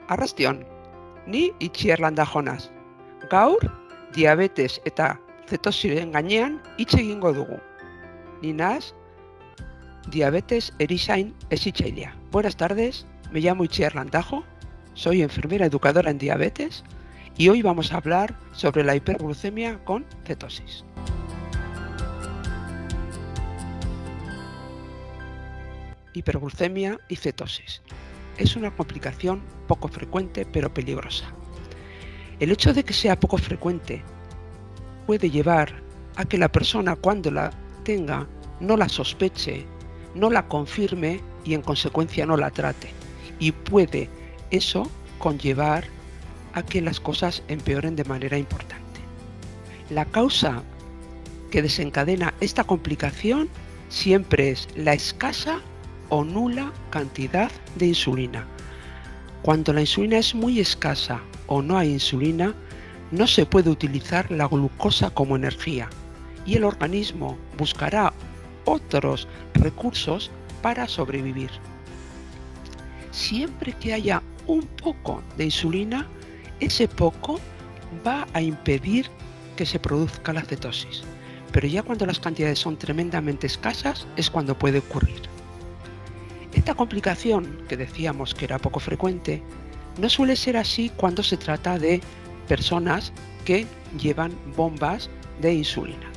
Arrastion, ni itxierlanda jonaz. Gaur, diabetes eta zetosiren gainean hitz egingo dugu. Ni naz, diabetes erizain hezitzailea. Buenas tardes, me llamo Itziar Landajo, soy enfermera educadora en diabetes y hoy vamos a hablar sobre la hiperglucemia con cetosis. Hiperglucemia y cetosis. Es una complicación poco frecuente pero peligrosa. El hecho de que sea poco frecuente puede llevar a que la persona cuando la tenga no la sospeche, no la confirme y en consecuencia no la trate. Y puede eso conllevar a que las cosas empeoren de manera importante. La causa que desencadena esta complicación siempre es la escasa o nula cantidad de insulina. Cuando la insulina es muy escasa o no hay insulina, no se puede utilizar la glucosa como energía y el organismo buscará otros recursos para sobrevivir. Siempre que haya un poco de insulina, ese poco va a impedir que se produzca la cetosis. Pero ya cuando las cantidades son tremendamente escasas es cuando puede ocurrir. Esta complicación, que decíamos que era poco frecuente, no suele ser así cuando se trata de personas que llevan bombas de insulina.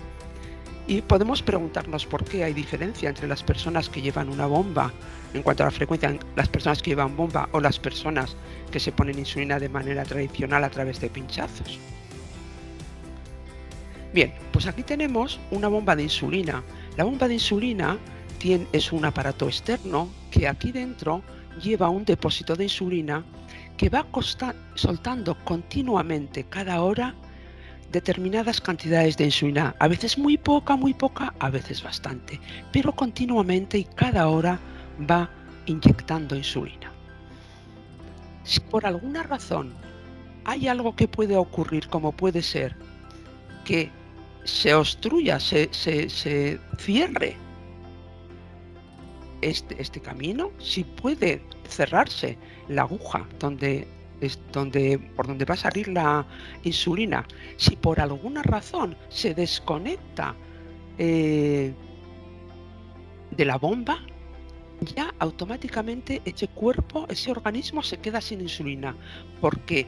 Y podemos preguntarnos por qué hay diferencia entre las personas que llevan una bomba en cuanto a la frecuencia, las personas que llevan bomba o las personas que se ponen insulina de manera tradicional a través de pinchazos. Bien, pues aquí tenemos una bomba de insulina. La bomba de insulina es un aparato externo que aquí dentro lleva un depósito de insulina que va soltando continuamente cada hora determinadas cantidades de insulina, a veces muy poca, a veces bastante, pero continuamente y cada hora va inyectando insulina. Si por alguna razón hay algo que puede ocurrir, como puede ser que se obstruya, se cierre este camino, si puede cerrarse la aguja por donde va a salir la insulina, si por alguna razón se desconecta de la bomba, ya automáticamente ese organismo se queda sin insulina, porque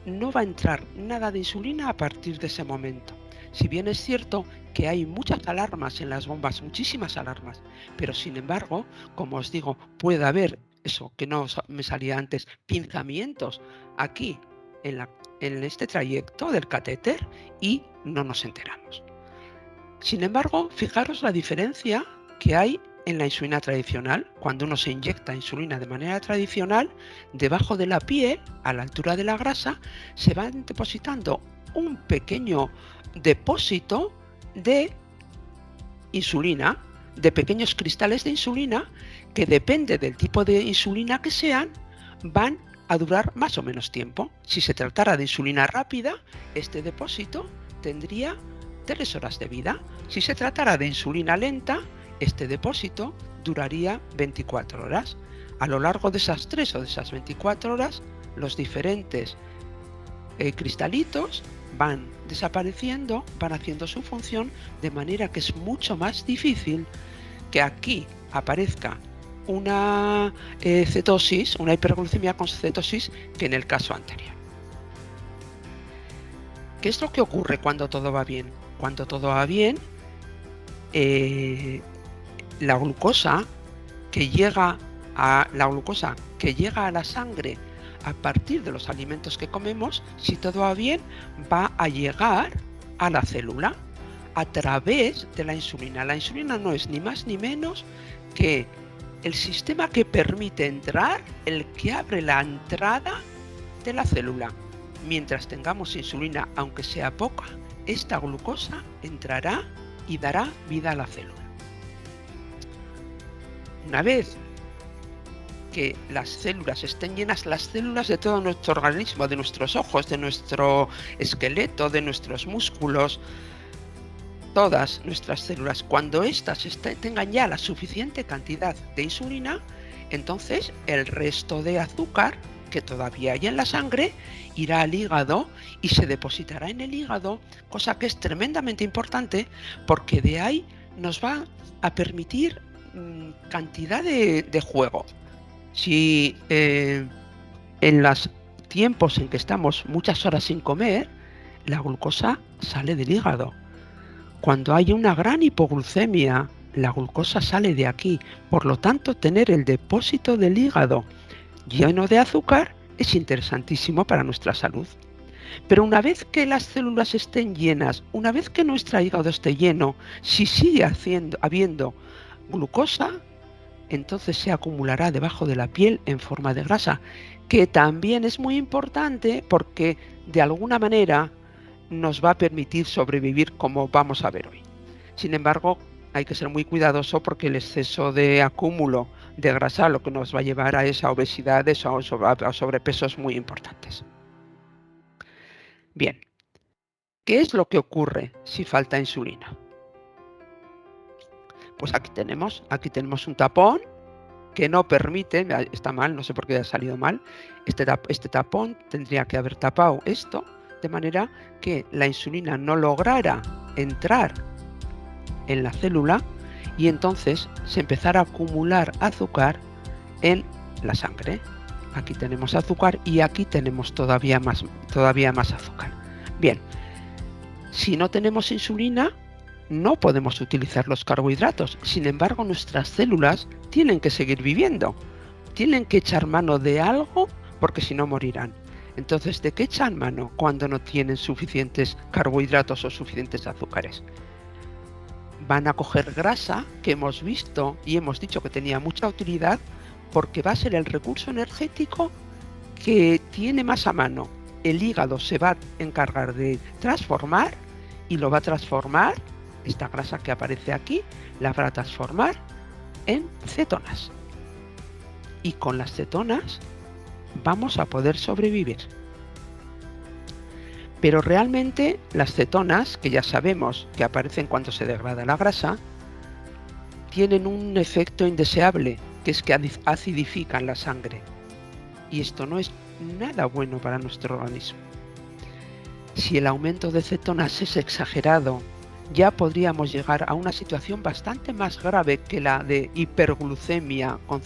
no va a entrar nada de insulina a partir de ese momento. Si bien es cierto que hay muchas alarmas en las bombas, muchísimas alarmas, pero sin embargo, como os digo, puede haber eso que no me salía antes, pinzamientos aquí en este trayecto del catéter y no nos enteramos. Sin embargo, fijaros la diferencia que hay en la insulina tradicional. Cuando uno se inyecta insulina de manera tradicional, debajo de la piel, a la altura de la grasa, se van depositando un pequeño depósito de insulina, de pequeños cristales de insulina, que depende del tipo de insulina que sean, van a durar más o menos tiempo. Si se tratara de insulina rápida, este depósito tendría 3 horas de vida. Si se tratara de insulina lenta, este depósito duraría 24 horas. A lo largo de esas 3 o de esas 24 horas, los diferentes cristalitos van desapareciendo, van haciendo su función, de manera que es mucho más difícil que aquí aparezca una cetosis, una hiperglucemia con cetosis, que en el caso anterior. ¿Qué es lo que ocurre cuando todo va bien? Cuando todo va bien, la glucosa que llega a la sangre a partir de los alimentos que comemos, si todo va bien, va a llegar a la célula a través de la insulina. La insulina no es ni más ni menos que el sistema que permite entrar, el que abre la entrada de la célula. Mientras tengamos insulina, aunque sea poca, esta glucosa entrará y dará vida a la célula. Una vez que las células estén llenas, las células de todo nuestro organismo, de nuestros ojos, de nuestro esqueleto, de nuestros músculos, todas nuestras células, cuando éstas tengan ya la suficiente cantidad de insulina, entonces el resto de azúcar que todavía hay en la sangre irá al hígado y se depositará en el hígado, cosa que es tremendamente importante porque de ahí nos va a permitir cantidad de juego. Si en los tiempos en que estamos muchas horas sin comer, la glucosa sale del hígado. Cuando hay una gran hipoglucemia, la glucosa sale de aquí. Por lo tanto, tener el depósito del hígado lleno de azúcar es interesantísimo para nuestra salud. Pero una vez que las células estén llenas, una vez que nuestro hígado esté lleno, si sigue habiendo glucosa, entonces se acumulará debajo de la piel en forma de grasa, que también es muy importante porque de alguna manera nos va a permitir sobrevivir, como vamos a ver hoy. Sin embargo, hay que ser muy cuidadoso porque el exceso de acúmulo de grasa lo que nos va a llevar a esa obesidad, a sobrepesos muy importantes. Bien, ¿qué es lo que ocurre si falta insulina? Pues aquí tenemos un tapón que no permite, está mal, no sé por qué ha salido mal, este tapón tendría que haber tapado esto, de manera que la insulina no lograra entrar en la célula y entonces se empezara a acumular azúcar en la sangre. Aquí tenemos azúcar y aquí tenemos todavía más azúcar. Bien, si no tenemos insulina, no podemos utilizar los carbohidratos. Sin embargo, nuestras células tienen que seguir viviendo. Tienen que echar mano de algo porque si no morirán. Entonces, ¿de qué echan mano cuando no tienen suficientes carbohidratos o suficientes azúcares? Van a coger grasa que hemos visto y hemos dicho que tenía mucha utilidad porque va a ser el recurso energético que tiene más a mano. El hígado se va a encargar de transformar y lo va a transformar, esta grasa que aparece aquí, la va a transformar en cetonas. Y con las cetonas vamos a poder sobrevivir. Pero realmente las cetonas, que ya sabemos que aparecen cuando se degrada la grasa, tienen un efecto indeseable, que es que acidifican la sangre. Y esto no es nada bueno para nuestro organismo. Si el aumento de cetonas es exagerado, ya podríamos llegar a una situación bastante más grave que la de hiperglucemia con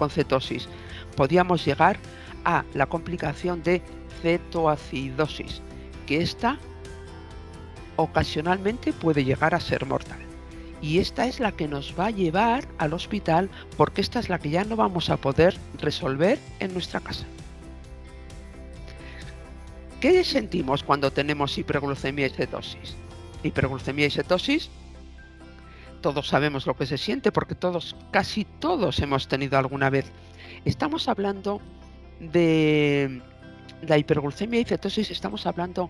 cetosis. Podríamos llegar a la complicación de cetoacidosis, que esta ocasionalmente puede llegar a ser mortal. Y esta es la que nos va a llevar al hospital porque esta es la que ya no vamos a poder resolver en nuestra casa. ¿Qué sentimos cuando tenemos hiperglucemia y cetosis? Hiperglucemia y cetosis, todos sabemos lo que se siente porque casi todos hemos tenido alguna vez. Estamos hablando de la hiperglucemia y cetosis, estamos hablando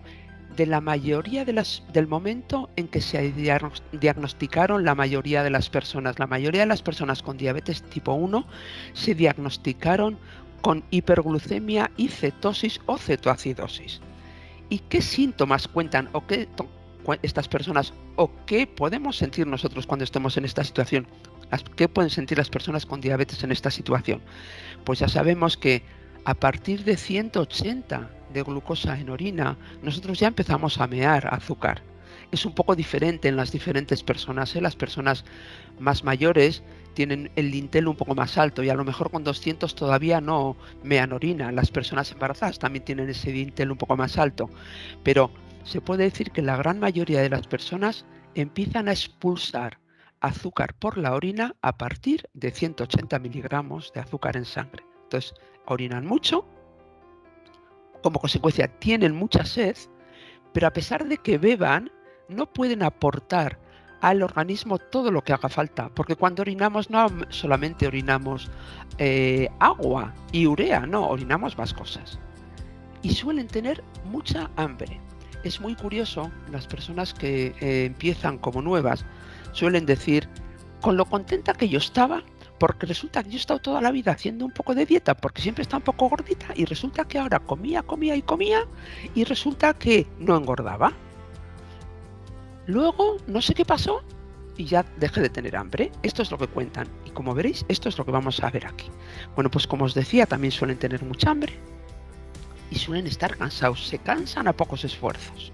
de la mayoría del momento en que se diagnosticaron la mayoría de las personas. La mayoría de las personas con diabetes tipo 1 se diagnosticaron con hiperglucemia y cetosis o cetoacidosis. ¿Y qué síntomas cuentan o qué estas personas o qué podemos sentir nosotros cuando estemos en esta situación? ¿Qué pueden sentir las personas con diabetes en esta situación? Pues ya sabemos que a partir de 180 de glucosa en orina, nosotros ya empezamos a mear azúcar. Es un poco diferente en las diferentes personas. Las personas más mayores tienen el dintel un poco más alto y a lo mejor con 200 todavía no mean orina. Las personas embarazadas también tienen ese dintel un poco más alto. Pero se puede decir que la gran mayoría de las personas empiezan a expulsar azúcar por la orina a partir de 180 miligramos de azúcar en sangre. Entonces, orinan mucho, como consecuencia tienen mucha sed, pero a pesar de que beban, no pueden aportar al organismo todo lo que haga falta, porque cuando orinamos no solamente orinamos agua y urea, no, orinamos más cosas. Y suelen tener mucha hambre. Es muy curioso, las personas que empiezan como nuevas suelen decir, con lo contenta que yo estaba, porque resulta que yo he estado toda la vida haciendo un poco de dieta porque siempre está un poco gordita y resulta que ahora comía y resulta que no engordaba. Luego, no sé qué pasó, y ya deje de tener hambre. Esto es lo que cuentan. Y como veréis, esto es lo que vamos a ver aquí. Bueno, pues como os decía, también suelen tener mucha hambre y suelen estar cansados. Se cansan a pocos esfuerzos.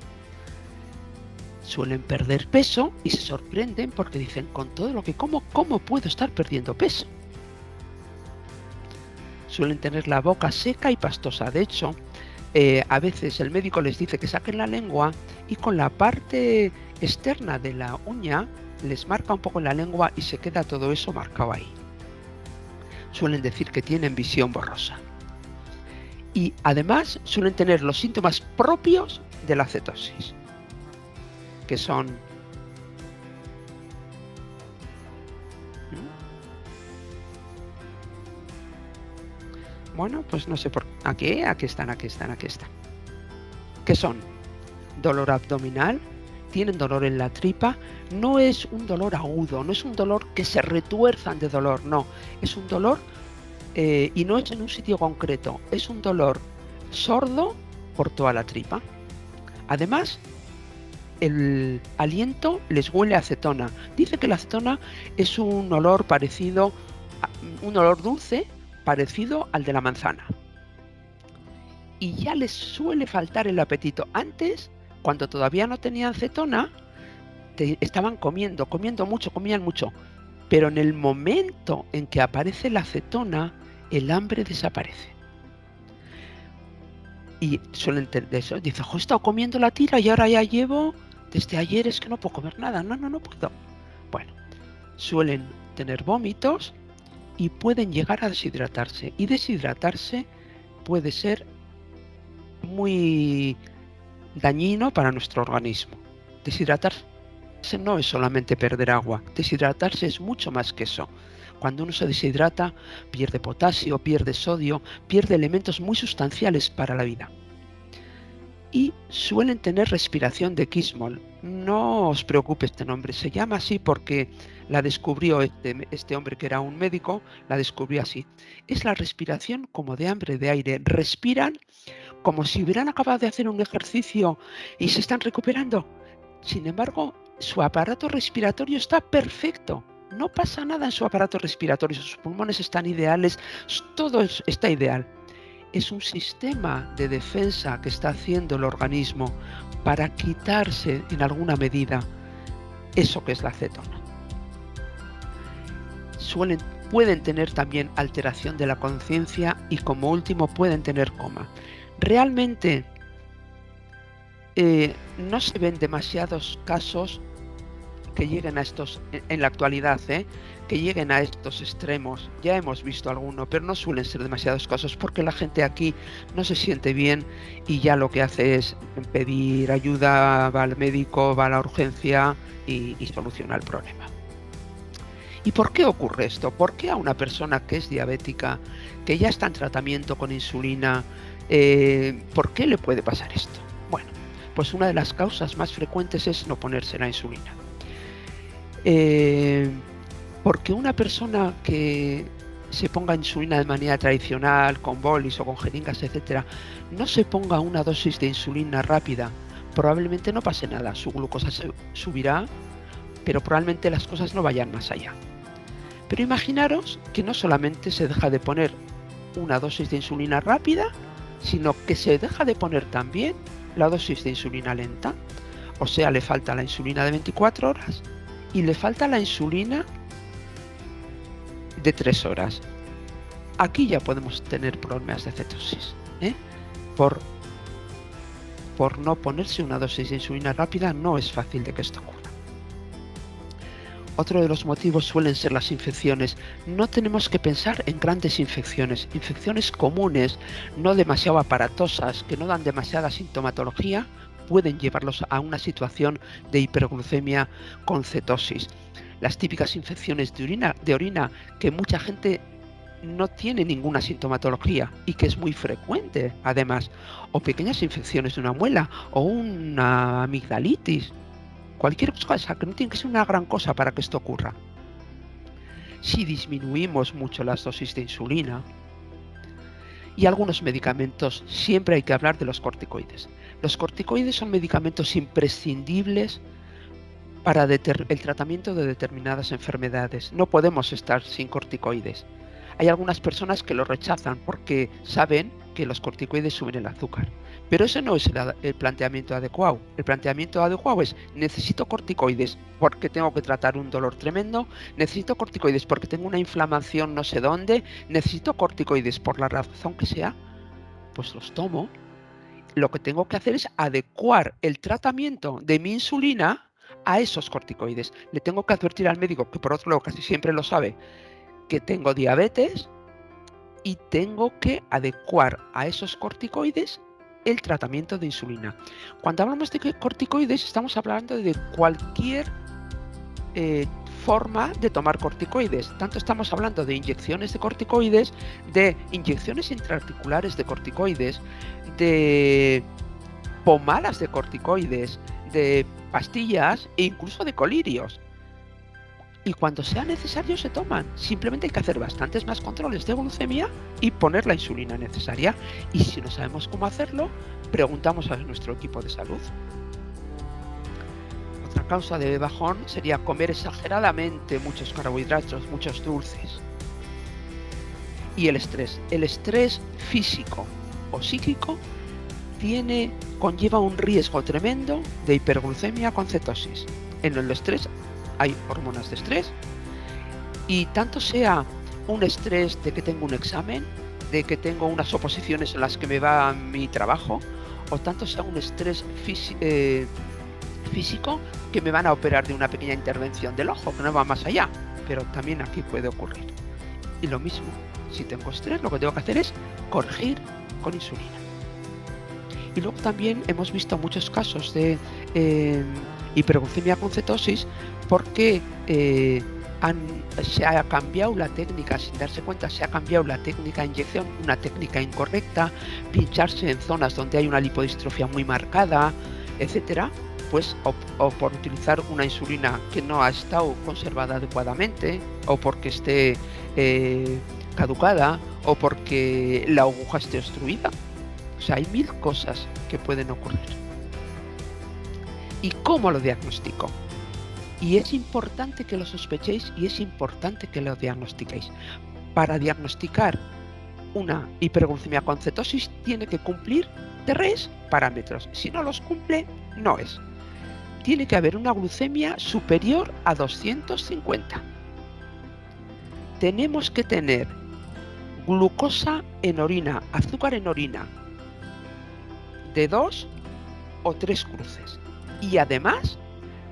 Suelen perder peso y se sorprenden porque dicen, con todo lo que como, ¿cómo puedo estar perdiendo peso? Suelen tener la boca seca y pastosa. De hecho, a veces el médico les dice que saquen la lengua y con la parte externa de la uña les marca un poco en la lengua y se queda todo eso marcado ahí. Suelen decir que tienen visión borrosa. Y además suelen tener los síntomas propios de la cetosis, que son bueno, pues no sé por aquí están. ¿Qué son? Dolor abdominal, tienen dolor en la tripa, no es un dolor agudo, no es un dolor que se retuerzan de dolor, no, es un dolor y no es en un sitio concreto, es un dolor sordo por toda la tripa. Además, el aliento les huele a acetona. Dice que la acetona es un olor parecido, un olor dulce parecido al de la manzana. Y ya les suele faltar el apetito. Antes, cuando todavía no tenían acetona, estaban comiendo mucho, comían mucho. Pero en el momento en que aparece la acetona, el hambre desaparece. Y suelen tener eso. Dice, he estado comiendo la tira y ahora ya llevo, desde ayer es que no puedo comer nada. No puedo. Bueno, suelen tener vómitos y pueden llegar a deshidratarse. Y deshidratarse puede ser muy dañino para nuestro organismo. Deshidratarse no es solamente perder agua, deshidratarse es mucho más que eso. Cuando uno se deshidrata, pierde potasio, pierde sodio, pierde elementos muy sustanciales para la vida. Y suelen tener respiración de Kussmaul. No os preocupe este nombre, se llama así porque la descubrió este hombre que era un médico, la descubrió así. Es la respiración como de hambre de aire. Respiran como si hubieran acabado de hacer un ejercicio y se están recuperando. Sin embargo, su aparato respiratorio está perfecto. No pasa nada en su aparato respiratorio, sus pulmones están ideales, todo está ideal. Es un sistema de defensa que está haciendo el organismo para quitarse en alguna medida eso que es la acetona. Pueden tener también alteración de la conciencia y como último pueden tener coma. Realmente no se ven demasiados casos que lleguen a estos, en la actualidad, que lleguen a estos extremos. Ya hemos visto alguno, pero no suelen ser demasiados casos porque la gente aquí no se siente bien y ya lo que hace es pedir ayuda, va al médico, va a la urgencia y soluciona el problema. ¿Y por qué ocurre esto? ¿Por qué a una persona que es diabética, que ya está en tratamiento con insulina, por qué le puede pasar esto? Bueno, pues una de las causas más frecuentes es no ponerse la insulina. Porque una persona que se ponga insulina de manera tradicional, con bolis o con jeringas, etcétera, no se ponga una dosis de insulina rápida, probablemente no pase nada, su glucosa se subirá, pero probablemente las cosas no vayan más allá. Pero imaginaros que no solamente se deja de poner una dosis de insulina rápida, sino que se deja de poner también la dosis de insulina lenta. O sea, le falta la insulina de 24 horas y le falta la insulina de 3 horas. Aquí ya podemos tener problemas de cetosis, por no ponerse una dosis de insulina rápida no es fácil de que esto ocurra. Otro de los motivos suelen ser las infecciones. No tenemos que pensar en grandes infecciones comunes, no demasiado aparatosas, que no dan demasiada sintomatología, pueden llevarlos a una situación de hiperglucemia con cetosis. Las típicas infecciones de orina que mucha gente no tiene ninguna sintomatología y que es muy frecuente además, o pequeñas infecciones de una muela o una amigdalitis. Cualquier cosa, que no tiene que ser una gran cosa para que esto ocurra. Si disminuimos mucho las dosis de insulina y algunos medicamentos, siempre hay que hablar de los corticoides. Los corticoides son medicamentos imprescindibles para el tratamiento de determinadas enfermedades. No podemos estar sin corticoides. Hay algunas personas que lo rechazan porque saben que los corticoides suben el azúcar. Pero ese no es el planteamiento adecuado. El planteamiento adecuado es: necesito corticoides porque tengo que tratar un dolor tremendo, necesito corticoides porque tengo una inflamación no sé dónde, necesito corticoides por la razón que sea, pues los tomo. Lo que tengo que hacer es adecuar el tratamiento de mi insulina a esos corticoides. Le tengo que advertir al médico, que por otro lado casi siempre lo sabe, que tengo diabetes, y tengo que adecuar a esos corticoides el tratamiento de insulina. Cuando hablamos de corticoides, estamos hablando de cualquier forma de tomar corticoides. Tanto estamos hablando de inyecciones de corticoides, de inyecciones intraarticulares de corticoides, de pomadas de corticoides, de pastillas e incluso de colirios. Y cuando sea necesario se toman. Simplemente hay que hacer bastantes más controles de glucemia y poner la insulina necesaria. Y si no sabemos cómo hacerlo, preguntamos a nuestro equipo de salud. Otra causa de bajón sería comer exageradamente muchos carbohidratos, muchos dulces. Y el estrés físico o psíquico conlleva un riesgo tremendo de hiperglucemia con cetosis. En el estrés hay hormonas de estrés, y tanto sea un estrés de que tengo un examen, de que tengo unas oposiciones en las que me va mi trabajo, o tanto sea un estrés físico que me van a operar de una pequeña intervención del ojo, que no va más allá, pero también aquí puede ocurrir. Y lo mismo, si tengo estrés, lo que tengo que hacer es corregir con insulina. Y luego también hemos visto muchos casos de hiperglucemia con cetosis porque se ha cambiado la técnica, sin darse cuenta, se ha cambiado la técnica de inyección, una técnica incorrecta, pincharse en zonas donde hay una lipodistrofia muy marcada, etcétera, pues o por utilizar una insulina que no ha estado conservada adecuadamente, o porque esté caducada, o porque la aguja esté obstruida. O sea, hay 1000 cosas que pueden ocurrir. ¿Y cómo lo diagnostico? Y es importante que lo sospechéis y es importante que lo diagnostiquéis. Para diagnosticar una hiperglucemia con cetosis tiene que cumplir 3 parámetros. Si no los cumple, no es. Tiene que haber una glucemia superior a 250. Tenemos que tener glucosa en orina, azúcar en orina, de 2 o 3 cruces. Y además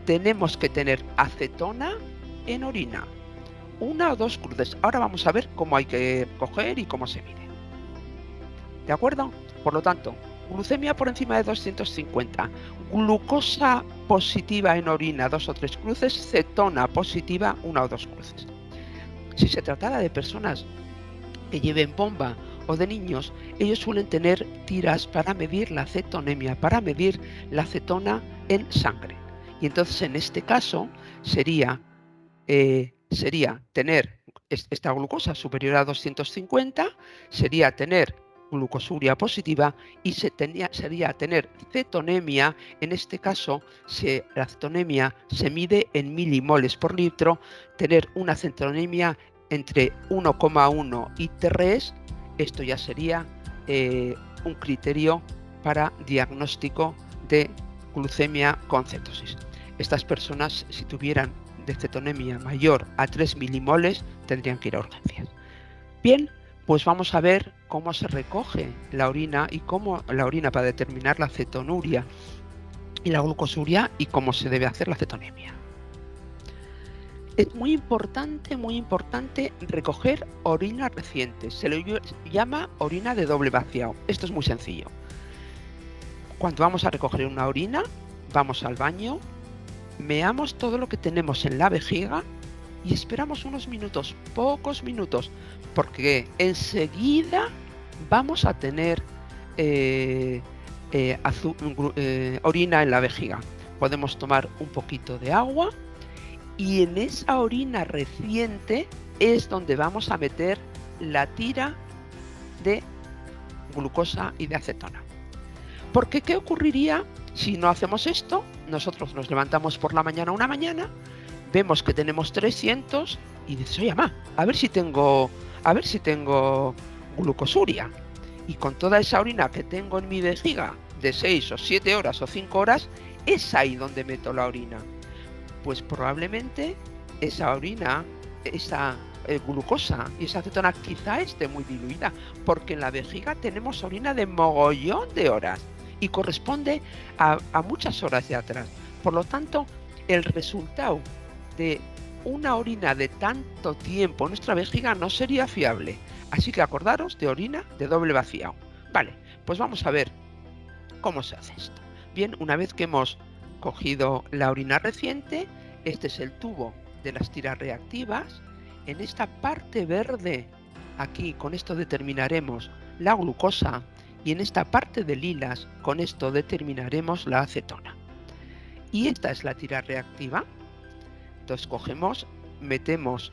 tenemos que tener acetona en orina, 1 o 2 cruces. Ahora vamos a ver cómo hay que coger y cómo se mide. ¿De acuerdo? Por lo tanto, glucemia por encima de 250, glucosa positiva en orina, 2 o 3 cruces, cetona positiva, 1 o 2 cruces. Si se tratara de personas que lleven bomba o de niños, ellos suelen tener tiras para medir la cetonemia, para medir la acetona en sangre. Y entonces en este caso sería tener esta glucosa superior a 250, sería tener glucosuria positiva y sería tener cetonemia. En este caso, la cetonemia se mide en milimoles por litro, tener una cetonemia entre 1,1 y 3, esto ya sería un criterio para diagnóstico de glucemia con cetosis. Estas personas, si tuvieran de cetonemia mayor a 3 milimoles, tendrían que ir a urgencias. Bien, pues vamos a ver cómo se recoge la orina y cómo la orina para determinar la cetonuria y la glucosuria y cómo se debe hacer la cetonemia. Es muy importante recoger orina reciente. Se le llama orina de doble vaciado. Esto es muy sencillo. Cuando vamos a recoger una orina, vamos al baño, meamos todo lo que tenemos en la vejiga y esperamos unos minutos, pocos minutos, porque enseguida vamos a tener orina en la vejiga. Podemos tomar un poquito de agua y en esa orina reciente es donde vamos a meter la tira de glucosa y de acetona. Porque ¿qué ocurriría si no hacemos esto? nosotros nos levantamos por la mañana una mañana, vemos que tenemos 300 y dices, oye, mamá, a ver si tengo glucosuria. Y con toda esa orina que tengo en mi vejiga de 6 o 7 horas o 5 horas, es ahí donde meto la orina. Pues probablemente esa orina, esa glucosa y esa acetona quizá esté muy diluida, porque en la vejiga tenemos orina de mogollón de horas y corresponde a muchas horas de atrás. Por lo tanto, el resultado de una orina de tanto tiempo en nuestra vejiga no sería fiable. Así que acordaros de orina de doble vaciado. Vale, pues vamos a ver cómo se hace esto. Bien, una vez que hemos cogido la orina reciente, este es el tubo de las tiras reactivas. En esta parte verde, aquí con esto determinaremos la glucosa, y en esta parte de lilas, con esto determinaremos la acetona. Y esta es la tira reactiva. Entonces cogemos, metemos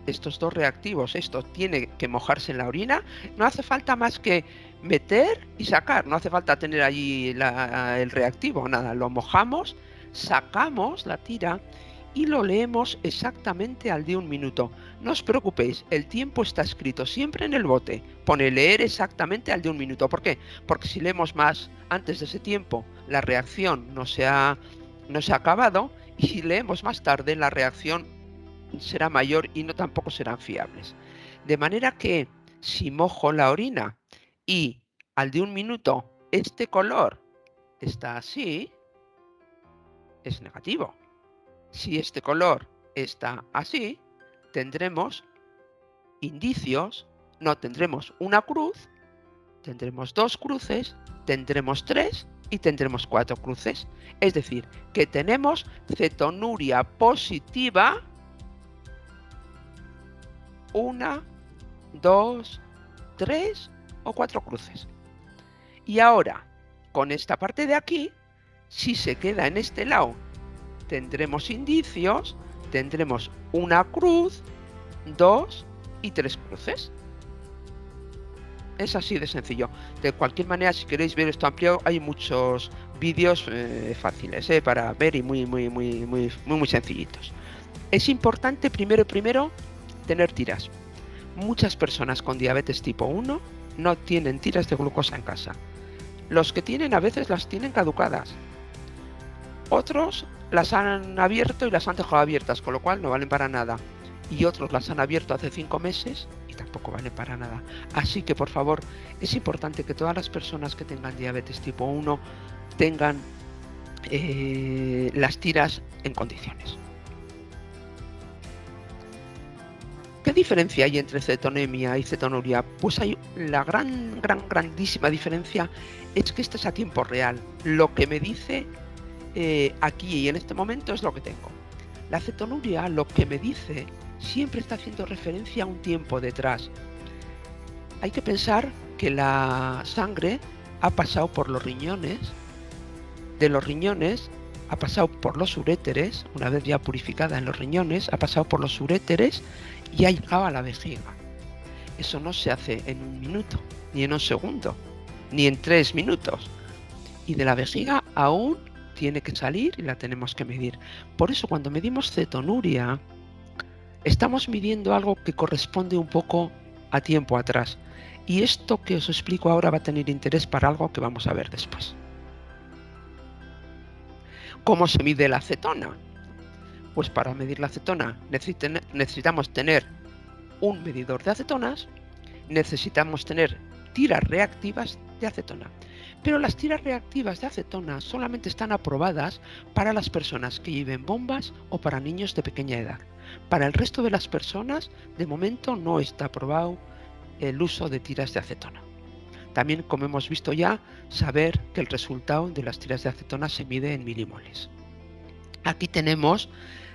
estos dos reactivos, esto tiene que mojarse en la orina, no hace falta más que meter y sacar, no hace falta tener allí el reactivo, nada, lo mojamos, sacamos la tira y lo leemos exactamente al de 1 minuto. No os preocupéis, el tiempo está escrito siempre en el bote, pone leer exactamente al de 1 minuto. ¿Por qué? Porque si leemos más antes de ese tiempo, la reacción no se ha acabado, y si leemos más tarde, la reacción será mayor y no tampoco serán fiables. De manera que si mojo la orina y al de 1 minuto este color está así, es negativo. Si este color está así, tendremos indicios, no tendremos una cruz, tendremos 2 cruces, tendremos 3 y tendremos 4 cruces. Es decir, que tenemos cetonuria positiva, 1, 2, 3 o 4 cruces. Y ahora, con esta parte de aquí, si se queda en este lado, tendremos indicios, tendremos una cruz, 2 y 3 cruces. Es así de sencillo. De cualquier manera, si queréis ver esto amplio, hay muchos vídeos fáciles para ver y muy sencillitos. Es importante primero tener tiras. Muchas personas con diabetes tipo 1 no tienen tiras de glucosa en casa. Los que tienen a veces las tienen caducadas. Otros las han abierto y las han dejado abiertas, con lo cual no valen para nada. Y otros las han abierto hace 5 meses y tampoco valen para nada. Así que, por favor, es importante que todas las personas que tengan diabetes tipo 1 tengan las tiras en condiciones. ¿Qué diferencia hay entre cetonemia y cetonuria? Pues hay la grandísima diferencia es que esto es a tiempo real. Lo que me dice aquí y en este momento es lo que tengo. La cetonuria, lo que me dice, siempre está haciendo referencia a un tiempo detrás. Hay que pensar que la sangre ha pasado por los riñones, de los riñones ha pasado por los uréteres, una vez ya purificada en los riñones, ha pasado por los uréteres y ha llegado a la vejiga. Eso no se hace en 1 minuto, ni en 1 segundo, ni en 3 minutos. Y de la vejiga aún tiene que salir y la tenemos que medir. Por eso cuando medimos cetonuria, estamos midiendo algo que corresponde un poco a tiempo atrás. Y esto que os explico ahora va a tener interés para algo que vamos a ver después. ¿Cómo se mide la acetona? Pues para medir la acetona necesitamos tener un medidor de acetonas, necesitamos tener tiras reactivas de acetona. Pero las tiras reactivas de acetona solamente están aprobadas para las personas que lleven bombas o para niños de pequeña edad. Para el resto de las personas, de momento no está aprobado el uso de tiras de acetona. También, como hemos visto ya, saber que el resultado de las tiras de acetona se mide en milimoles. Aquí tenemos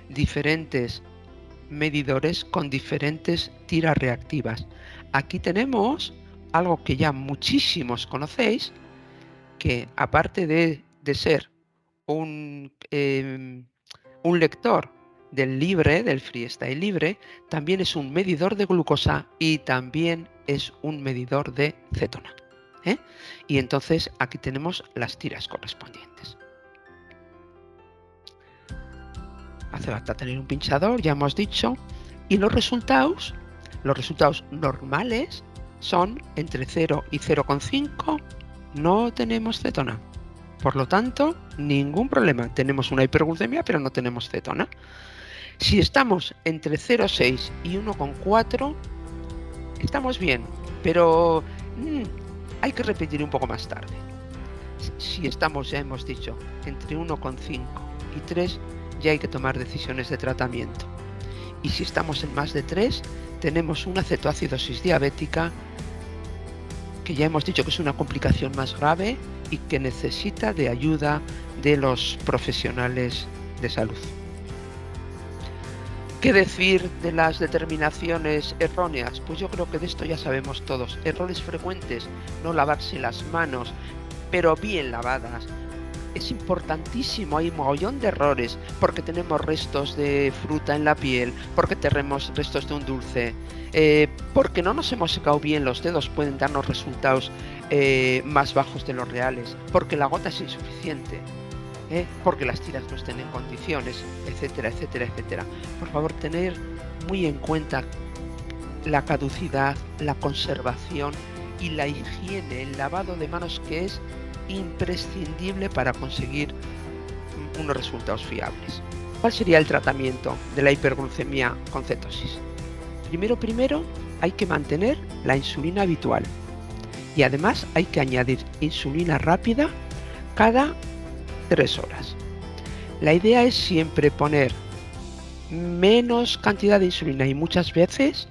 diferentes medidores con diferentes tiras reactivas. Aquí tenemos algo que ya muchísimos conocéis, que aparte de ser un lector del libre, del freestyle libre, también es un medidor de glucosa y también es un medidor de cetona. Y entonces aquí tenemos las tiras correspondientes. hace falta tener un pinchador, ya hemos dicho, y los resultados normales son entre 0 y 0,5, no tenemos cetona. Por lo tanto, ningún problema. Tenemos una hiperglucemia, pero no tenemos cetona. Si estamos entre 0,6 y 1,4, estamos bien, pero hay que repetir un poco más tarde. Si estamos, ya hemos dicho, entre 1,5 y 3, ya hay que tomar decisiones de tratamiento. Y si estamos en más de 3, tenemos una cetoacidosis diabética, que ya hemos dicho que es una complicación más grave y que necesita de ayuda de los profesionales de salud. ¿Qué decir de las determinaciones erróneas? Pues yo creo que de esto ya sabemos todos. Errores frecuentes: no lavarse las manos, pero bien lavadas. Es importantísimo, hay un mogollón de errores, porque tenemos restos de fruta en la piel, porque tenemos restos de un dulce, porque no nos hemos secado bien los dedos, pueden darnos resultados más bajos de los reales, porque la gota es insuficiente, porque las tiras no estén en condiciones, etcétera, etcétera, etcétera. Por favor, tener muy en cuenta la caducidad, la conservación y la higiene, el lavado de manos, que es imprescindible para conseguir unos resultados fiables. ¿Cuál sería el tratamiento de la hiperglucemia con cetosis? Primero hay que mantener la insulina habitual y además hay que añadir insulina rápida cada 3 horas. La idea es siempre poner menos cantidad de insulina y muchas veces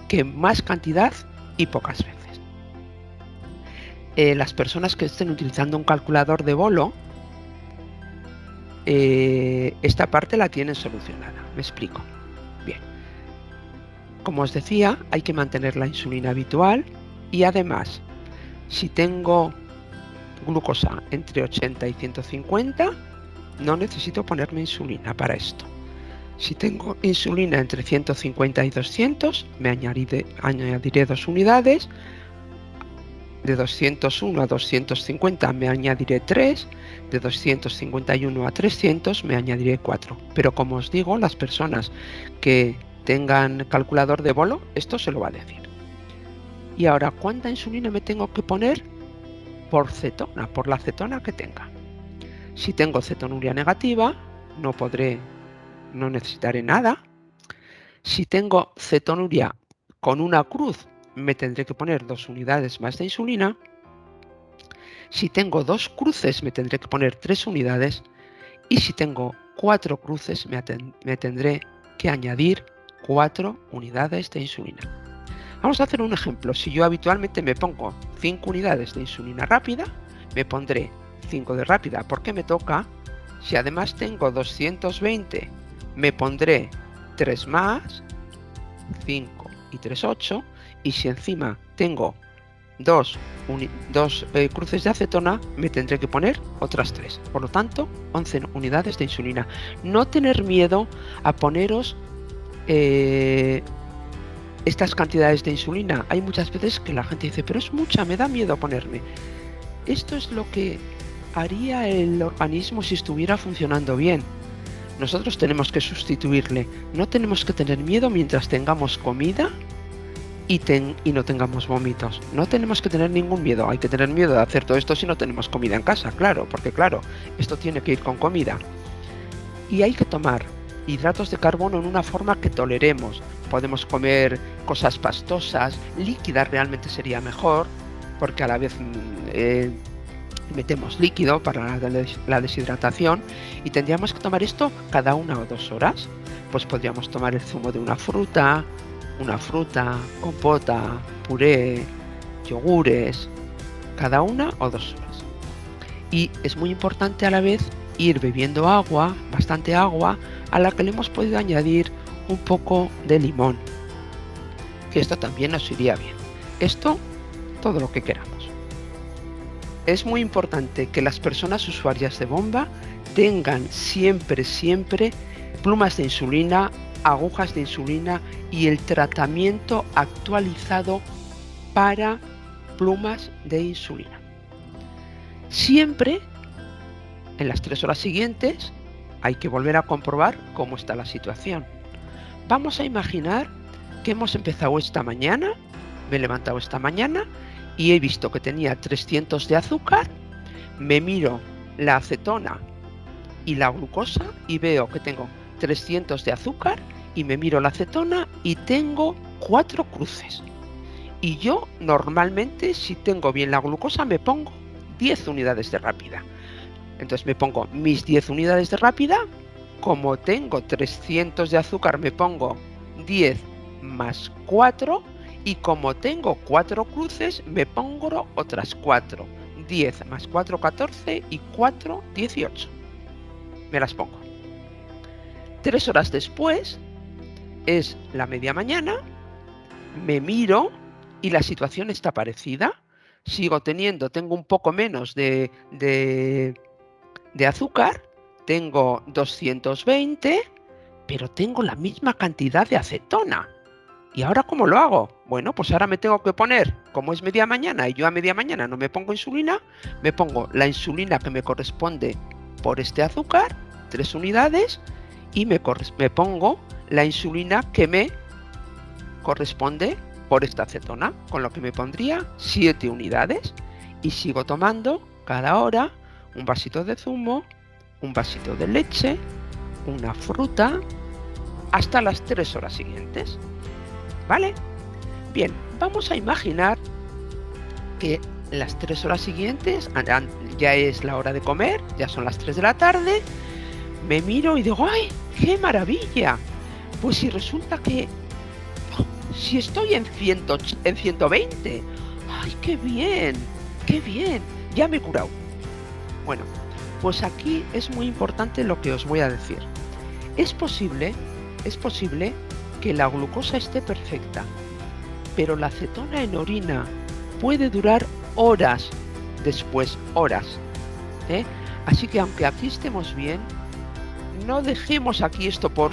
que más cantidad y pocas veces. Las personas que estén utilizando un calculador de bolo, esta parte la tienen solucionada. Me explico. Bien. Como os decía, hay que mantener la insulina habitual y además, si tengo glucosa entre 80 y 150, no necesito ponerme insulina para esto. Si tengo insulina entre 150 y 200, me añadiré 2 unidades. De 201 a 250 me añadiré 3, de 251 a 300 me añadiré 4. Pero como os digo, las personas que tengan calculador de bolo, esto se lo va a decir. Y ahora, ¿cuánta insulina me tengo que poner por cetona, por la cetona que tenga? Si tengo cetonuria negativa, no necesitaré nada. Si tengo cetonuria con una cruz, me tendré que poner 2 unidades más de insulina. Si tengo 2 cruces, me tendré que poner 3 unidades. Y si tengo 4 cruces, me tendré que añadir 4 unidades de insulina. Vamos a hacer un ejemplo. Si yo habitualmente me pongo 5 unidades de insulina rápida, me pondré 5 de rápida porque me toca. Si además tengo 220, me pondré 3 más, 5 y 3, 8. Y si encima tengo 2 cruces de acetona, me tendré que poner otras 3. Por lo tanto, 11 unidades de insulina. No tener miedo a poneros estas cantidades de insulina. Hay muchas veces que la gente dice, pero es mucha, me da miedo ponerme. Esto es lo que haría el organismo si estuviera funcionando bien. Nosotros tenemos que sustituirle. No tenemos que tener miedo mientras tengamos comida y no tengamos vómitos. No tenemos que tener ningún miedo. Hay que tener miedo de hacer todo esto si no tenemos comida en casa, claro, porque claro, esto tiene que ir con comida. Y hay que tomar hidratos de carbono en una forma que toleremos. Podemos comer cosas pastosas, líquidas realmente sería mejor, porque a la vez metemos líquido para la deshidratación, y tendríamos que tomar esto cada 1 o 2 horas. Pues podríamos tomar el zumo de una fruta, compota, puré, yogures, cada 1 o 2 horas. Y es muy importante a la vez ir bebiendo agua, bastante agua, a la que le hemos podido añadir un poco de limón, que esto también nos iría bien. Esto, todo lo que queramos. Es muy importante que las personas usuarias de bomba tengan siempre plumas de insulina, agujas de insulina y el tratamiento actualizado para plumas de insulina. Siempre, en las 3 horas siguientes, hay que volver a comprobar cómo está la situación. Vamos a imaginar que hemos empezado esta mañana, me he levantado esta mañana y he visto que tenía 300 de azúcar, me miro la acetona y la glucosa y veo que tengo 300 de azúcar y me miro la acetona y tengo 4 cruces. Y yo normalmente, si tengo bien la glucosa, me pongo 10 unidades de rápida. Entonces me pongo mis 10 unidades de rápida. Como tengo 300 de azúcar, me pongo 10 más 4. Y como tengo 4 cruces, me pongo otras 4. 10 más 4, 14 y 4, 18. Me las pongo. 3 horas después, es la media mañana, me miro y la situación está parecida. Tengo un poco menos de azúcar, tengo 220, pero tengo la misma cantidad de acetona. ¿Y ahora cómo lo hago? Bueno, pues ahora me tengo que poner, como es media mañana y yo a media mañana no me pongo insulina, me pongo la insulina que me corresponde por este azúcar, 3 unidades, y me pongo la insulina que me corresponde por esta acetona, con lo que me pondría 7 unidades, y sigo tomando cada hora un vasito de zumo, un vasito de leche, una fruta, hasta las 3 horas siguientes. ¿Vale? Bien, vamos a imaginar que las 3 horas siguientes ya es la hora de comer, ya son las 3 de la tarde, me miro y digo, ¡ay, qué maravilla! Pues si resulta que si estoy en 120, ¡ay, qué bien! ¡Qué bien! Ya me he curado. Bueno, pues aquí es muy importante lo que os voy a decir. Es posible que la glucosa esté perfecta, pero la acetona en orina puede durar horas después, horas. Así que aunque aquí estemos bien, no dejemos aquí esto por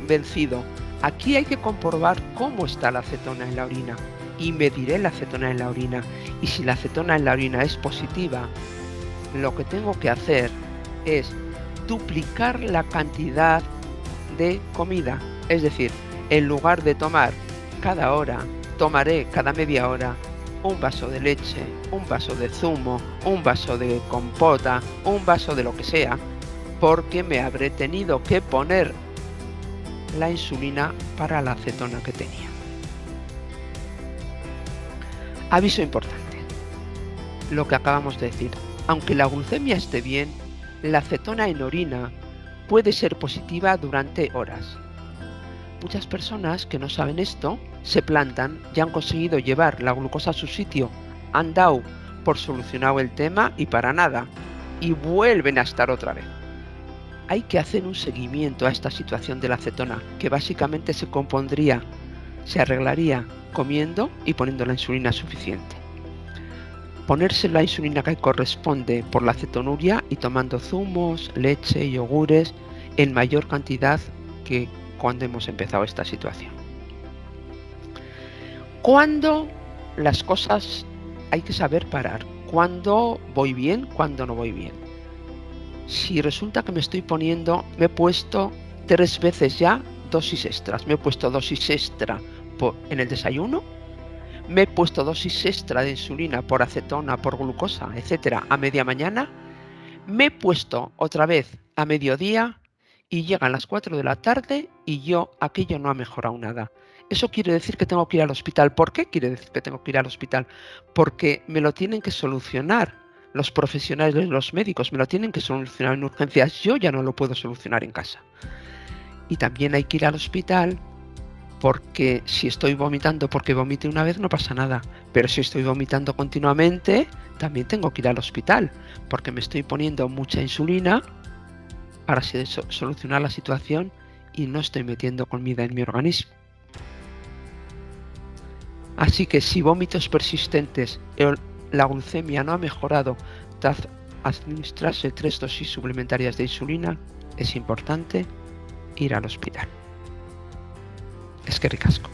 vencido. Aquí hay que comprobar cómo está la acetona en la orina y mediré la acetona en la orina. Y si la acetona en la orina es positiva, lo que tengo que hacer es duplicar la cantidad de comida. Es decir, en lugar de tomar cada hora, tomaré cada media hora un vaso de leche, un vaso de zumo, un vaso de compota, un vaso de lo que sea, porque me habré tenido que poner la insulina para la acetona que tenía. Aviso importante, lo que acabamos de decir, aunque la glucemia esté bien, la acetona en orina puede ser positiva durante horas. Muchas personas que no saben esto se plantan y han conseguido llevar la glucosa a su sitio, han dado por solucionado el tema y para nada, y vuelven a estar otra vez. Hay que hacer un seguimiento a esta situación de la acetona, que básicamente se arreglaría comiendo y poniendo la insulina suficiente. Ponerse la insulina que corresponde por la acetonuria y tomando zumos, leche, yogures en mayor cantidad que cuando hemos empezado esta situación. Cuando las cosas hay que saber parar, cuando voy bien, cuando no voy bien. Si resulta que me he puesto 3 veces ya dosis extras. Me he puesto dosis extra en el desayuno, me he puesto dosis extra de insulina por acetona, por glucosa, etcétera, a media mañana, me he puesto otra vez a mediodía y llegan las 4 de la tarde y aquello no ha mejorado nada. Eso quiere decir que tengo que ir al hospital. ¿Por qué quiere decir que tengo que ir al hospital? Porque me lo tienen que solucionar. Los profesionales, los médicos me lo tienen que solucionar en urgencias. Yo ya no lo puedo solucionar en casa. Y también hay que ir al hospital porque si estoy vomitando porque vomité una vez no pasa nada. Pero si estoy vomitando continuamente, también tengo que ir al hospital porque me estoy poniendo mucha insulina para solucionar la situación y no estoy metiendo comida en mi organismo. Así que si vómitos persistentes, la glucemia no ha mejorado tras administrarse 3 dosis suplementarias de insulina, es importante ir al hospital. Es que ricasco.